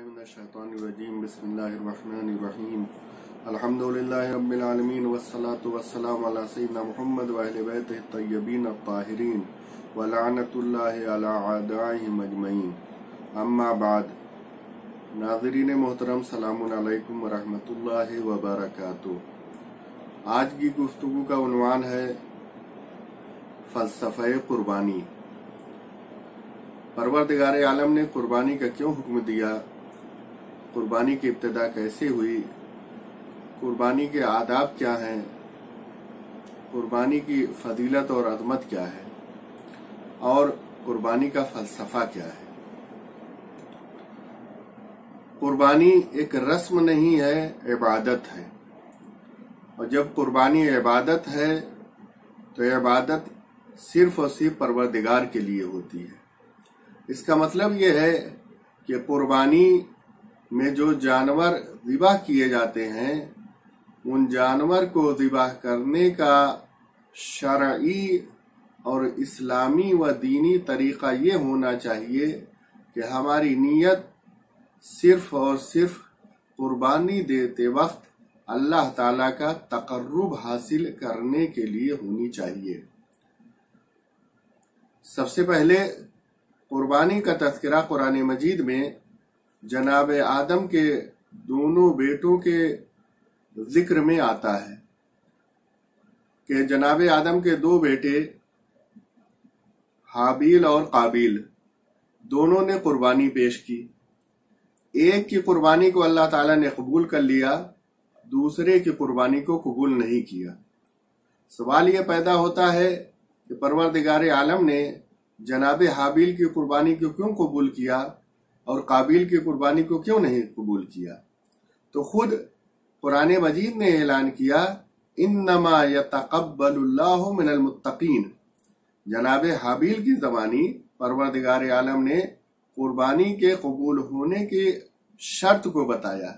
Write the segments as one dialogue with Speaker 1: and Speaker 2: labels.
Speaker 1: बिस्मिल्लाहिर्रहमानिर्रहीम बिस्मिल्लाहिर्रहमानिर्रहीम अल्हम्दुलिल्लाहि रब्बिल आलमीन वस्सलातु वस्सलामु अला सय्यिदिना मुहम्मद व अहलि बैतिहि तय्यबीन अत्ताहिरीन व लअनतुल्लाहि अला अअदाइहिम अजमईन अम्मा बाद। नाज़रीन मोहतरम, सलामुन अलैकुम व रहमतुल्लाहि व बरकातुहू। आज की गुफ्तगू का उन्वान है फ़लसफ़े कुर्बानी। परवरदिगार आलम ने कुर्बानी का क्यों हुक्म दिया, कुर्बानी की इब्तिदा कैसे हुई, कुर्बानी के आदाब क्या हैं, कुर्बानी की फजीलत और अज़मत क्या है और कुर्बानी का फ़लसफ़ा क्या है। कुर्बानी एक रस्म नहीं है, इबादत है। और जब कुर्बानी इबादत है तो इबादत सिर्फ और सिर्फ परवरदिगार के लिए होती है। इसका मतलब यह है कि कुर्बानी में जो जानवर ज़िबा किए जाते हैं, उन जानवर को ज़िबा करने का शरई और इस्लामी व दीनी तरीक़ा ये होना चाहिए कि हमारी नीयत सिर्फ और सिर्फ कुर्बानी देते वक्त अल्लाह ताला का तक़र्रुब हासिल करने के लिए होनी चाहिए। सबसे पहले कुर्बानी का तज़किरा कुरान मजीद में जनाब आदम के दोनों बेटों के जिक्र में आता है कि जनाब आदम के दो बेटे हाबील और काबिल दोनों ने कुर्बानी पेश की। एक की कुर्बानी को अल्लाह ताला ने कबूल कर लिया, दूसरे की कुर्बानी को कबूल नहीं किया। सवाल यह पैदा होता है कि परवरदिगार आलम ने जनाब हाबील की कुर्बानी को क्यों कबूल किया और काबिल की कुर्बानी को क्यों नहीं कबूल किया। तो खुद कुरान मजीद ने ऐलान किया, इन्नमा यतक़ब्बलुल्लाहु मिनल मुत्तक़ीन। जनाब हाबील की ज़बानी परवरदिगार आलम ने कुर्बानी के कबूल होने की शर्त को बताया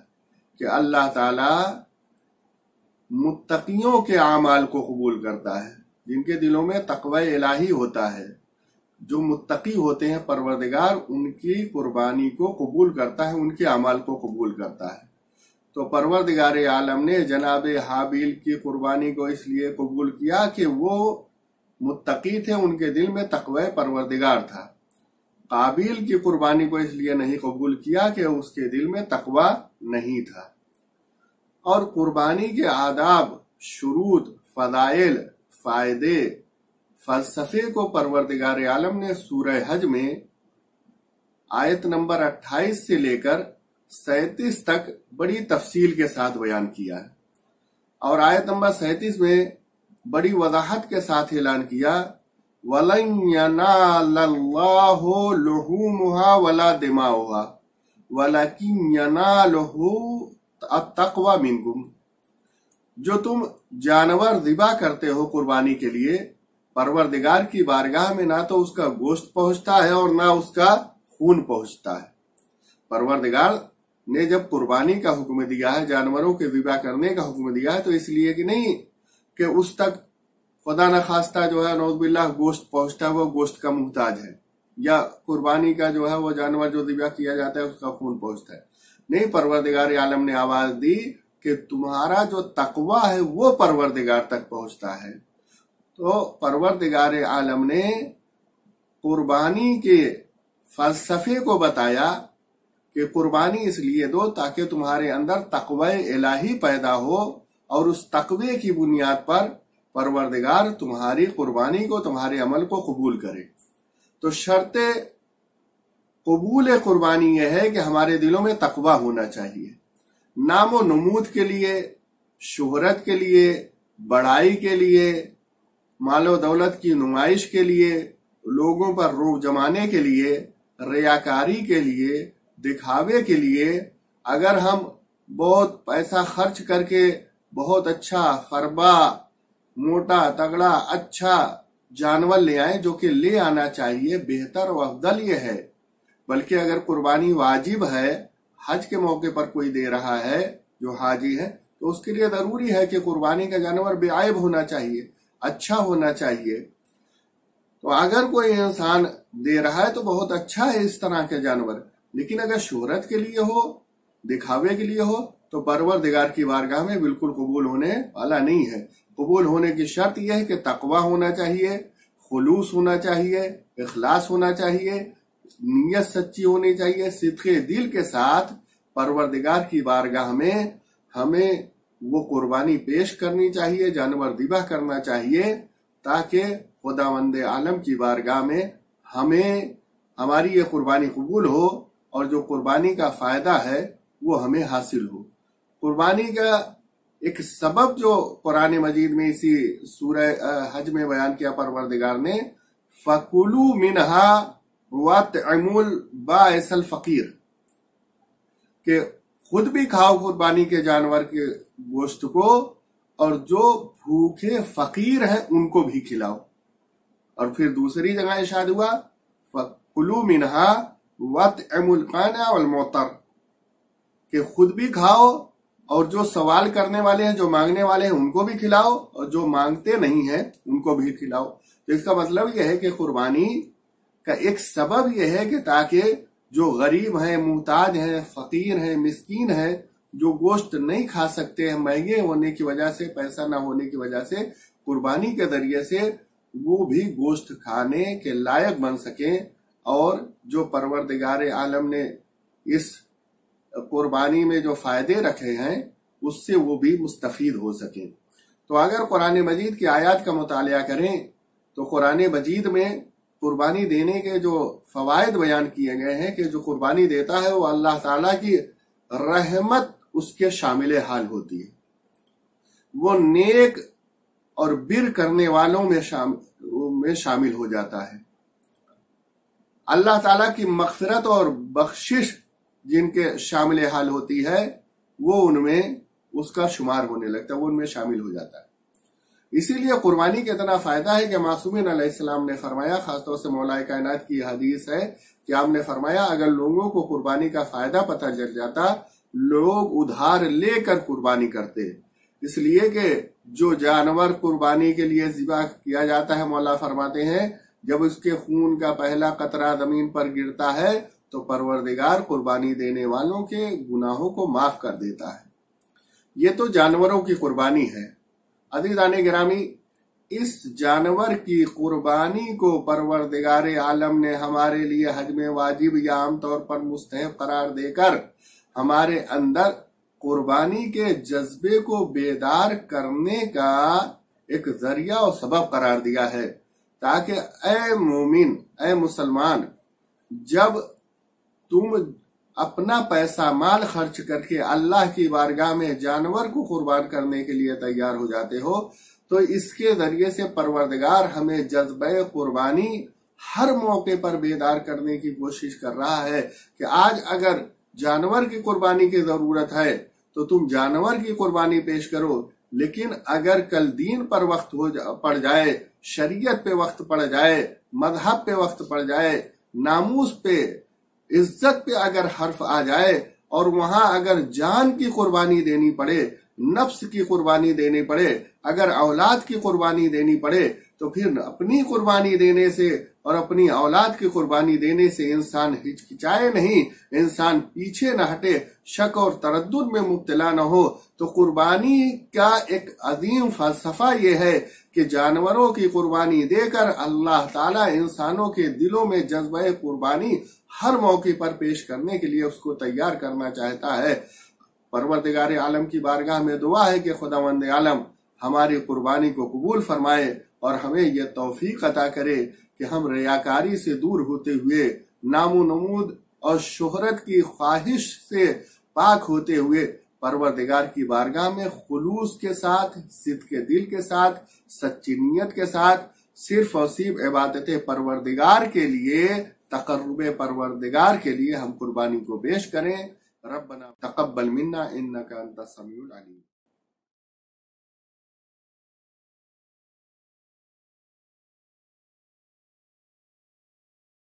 Speaker 1: कि अल्लाह ताला मुत्तक़ियों के आमाल को कबूल करता है, जिनके दिलों में तक़वा इलाही होता है। जो मुत्तकी होते हैं, परवरदिगार उनकी कुर्बानी को कबूल करता है, उनके अमाल को कबूल करता है। तो परवरदिगार आलम ने जनाब हाबील की कुर्बानी को इसलिए कबूल किया कि वो मुत्तकी थे, उनके दिल में तक़वा परवरदिगार था। काबिल की कुर्बानी को इसलिए नहीं कबूल किया कि उसके दिल में तक़वा नहीं था। और कुर्बानी के आदाब, शुरूत, फदाइल, फायदे, फलसफे को परवरदिगार आलम ने सूरह हज में आयत नंबर 28 से लेकर 37 तक बड़ी तफसील के साथ बयान किया है। और आयत नंबर 37 में बड़ी वजाहत के साथ ऐलान किया, वलन यनालल्लाहु लुहूमुहा वला दिमाउहा वलाकिन यनालुहु अत्तक़वा मिनकुम। जो तुम जानवर ज़िबा करते हो कुर्बानी के लिए, परवरदिगार की बारगाह में ना तो उसका गोश्त पहुंचता है और ना उसका खून पहुंचता है। परवरदिगार ने जब कुर्बानी का हुक्म दिया है, जानवरों के ज़िबा करने का हुक्म दिया है, तो इसलिए कि नहीं कि उस तक खुदा न खास्ता जो है नौज़ुबिल्लाह गोश्त पहुंचता है, वो गोश्त का मुहताज है, या कुर्बानी का जो है वो जानवर जो ज़िबा किया जाता है उसका खून पहुंचता है। नहीं, परवरदिगार आलम ने आवाज दी कि तुम्हारा जो तकवा है वो परवरदिगार तक पहुंचता है। तो परवरदिगार आलम ने कुर्बानी के फलसफे को बताया कि कुर्बानी इसलिए दो ताकि तुम्हारे अंदर तकवा इलाही पैदा हो, और उस तकवे की बुनियाद पर परवरदिगार तुम्हारी कुर्बानी को, तुम्हारे अमल को कबूल करे। तो शर्ते कबूल कुर्बानी यह है कि हमारे दिलों में तकवा होना चाहिए। नामो नमूद के लिए, शोहरत के लिए, बड़ाई के लिए, मालो दौलत की नुमाइश के लिए, लोगों पर रोब जमाने के लिए, रियाकारी के लिए, दिखावे के लिए, अगर हम बहुत पैसा खर्च करके बहुत अच्छा फरबा, मोटा, तगड़ा, अच्छा जानवर ले आए, जो कि ले आना चाहिए, बेहतर और अफजल ये है। बल्कि अगर कुर्बानी वाजिब है, हज के मौके पर कोई दे रहा है जो हाजी है, तो उसके लिए जरूरी है कि कुर्बानी का जानवर बेआइब होना चाहिए, अच्छा होना चाहिए। तो अगर कोई इंसान दे रहा है तो बहुत अच्छा है इस तरह के जानवर, लेकिन अगर शोहरत के लिए हो, दिखावे के लिए हो, तो परवरदिगार की बारगाह में बिल्कुल कबूल होने वाला नहीं है। कबूल होने की शर्त यह है कि तकवा होना चाहिए, खुलूस होना चाहिए, इखलास होना चाहिए, नीयत सच्ची होनी चाहिए। सिद्के दिल के साथ परवरदिगार की बारगाह में हमें वो कुर्बानी पेश करनी चाहिए, जानवर ज़िबह करना चाहिए, ताकि खुदावंद आलम की बारगाह में हमें हमारी ये कुर्बानी कबूल हो और जो कुर्बानी का फायदा है वो हमें हासिल हो। कुर्बानी का एक सबब जो कुरान मजीद में इसी सूरह हज में बयान किया परवरदिगार ने, फकुलू मिनहा वतइमुल बाइसल फकीर, कि खुद भी खाओ कुर्बानी के जानवर के गोश्त को और जो भूखे फकीर हैं उनको भी खिलाओ। और फिर दूसरी जगह इरशाद हुआ फकुलू मिनहा वतइमुल काना वल मुतर, कि खुद भी खाओ और जो सवाल करने वाले हैं, जो मांगने वाले हैं उनको भी खिलाओ और जो मांगते नहीं हैं उनको भी खिलाओ। तो इसका मतलब यह है कि कुर्बानी का एक सबब यह है कि ताकि जो गरीब हैं, मुहताज हैं, फकीर हैं, मिस्कीन हैं, जो गोश्त नहीं खा सकते हैं महंगे होने की वजह से, पैसा ना होने की वजह से, कुर्बानी के जरिए से वो भी गोश्त खाने के लायक बन सकें और जो परवरदिगार आलम ने इस कुर्बानी में जो फायदे रखे हैं उससे वो भी मुस्तफीद हो सके। तो अगर कुरान मजीद की आयत का मुतालिया करें तो कुरान मजीद में कुर्बानी देने के जो फवायद बयान किए गए हैं कि जो कुर्बानी देता है वो अल्लाह ताला की रहमत उसके शामिल हाल होती है, वो नेक और बिर करने वालों में शामिल हो जाता है। अल्लाह ताला की मगफिरत और बख्शिश जिनके शामिल हाल होती है वो उनमें उसका शुमार होने लगता है, वो उनमें शामिल हो जाता है। इसीलिए कुर्बानी का इतना फायदा है कि मासूमीन अलैहिस्सलाम ने फरमाया, खासतौर से मौला कायनात की हदीस है कि आपने फरमाया अगर लोगों को कुर्बानी का फायदा पता चल जाता, लोग उधार लेकर कुर्बानी करते। इसलिए कि जो जानवर कुर्बानी के लिए ज़िबा किया जाता है, मौला फरमाते हैं जब उसके खून का पहला कतरा जमीन पर गिरता है तो परवरदिगार कुर्बानी देने वालों के गुनाहों को माफ कर देता है। ये तो जानवरों की कुर्बानी है। अज़ीज़ाने गिरामी, इस जानवर की कुर्बानी को परवरदिगार आलम ने हमारे लिए हज में वाजिब या आमतौर पर मुस्तहब करार देकर हमारे अंदर कुर्बानी के जज्बे को बेदार करने का एक जरिया और सबब करार दिया है, ताकि ए मोमिन, ए मुसलमान, जब तुम अपना पैसा माल खर्च करके अल्लाह की बारगाह में जानवर को कुर्बान करने के लिए तैयार हो जाते हो, तो इसके जरिए से परवरदिगार हमें जज्बे कुर्बानी हर मौके पर बेदार करने की कोशिश कर रहा है कि आज अगर जानवर की कुर्बानी की जरूरत है तो तुम जानवर की कुर्बानी पेश करो, लेकिन अगर कल दीन पर वक्त पड़ जाए, शरीयत पे वक्त पड़ जाए, मजहब पे वक्त पड़ जाए, नामूस पे, इज्जत पे अगर हर्फ आ जाए और वहां अगर जान की कुर्बानी देनी पड़े, नफ्स की कुर्बानी देनी पड़े, अगर औलाद की कुर्बानी देनी पड़े, तो फिर अपनी कुर्बानी देने से और अपनी औलाद की कुर्बानी देने से इंसान हिचकिचाए नहीं, इंसान पीछे न हटे, शक और तरद्दुद में मुब्तला न हो। तो कुर्बानी का एक अजीम फलसफा ये है कि जानवरों की कुर्बानी देकर अल्लाह ताला इंसानों के दिलों में जज्बे कुर्बानी हर मौके पर पेश करने के लिए उसको तैयार करना चाहता है। परवरदिगार आलम की बारगाह में दुआ है कि खुदावंद आलम हमारी कुर्बानी को कबूल फरमाए और हमें यह तौफीक अता करे कि हम रियाकारी से दूर होते हुए, नामो नमूद और शोहरत की ख्वाहिश से पाक होते हुए परवरदिगार की बारगाह में खुलूस के साथ, सिद्के दिल के साथ, सच्ची नीयत के साथ सिर्फ और सिर्फ इबादत परवरदिगार के लिए, तकर्रुब परवरदिगार के लिए हम कुर्बानी को पेश करें। रब्बना तक़ब्बल मिन्ना इन्नका अंतस समीउल अलीम।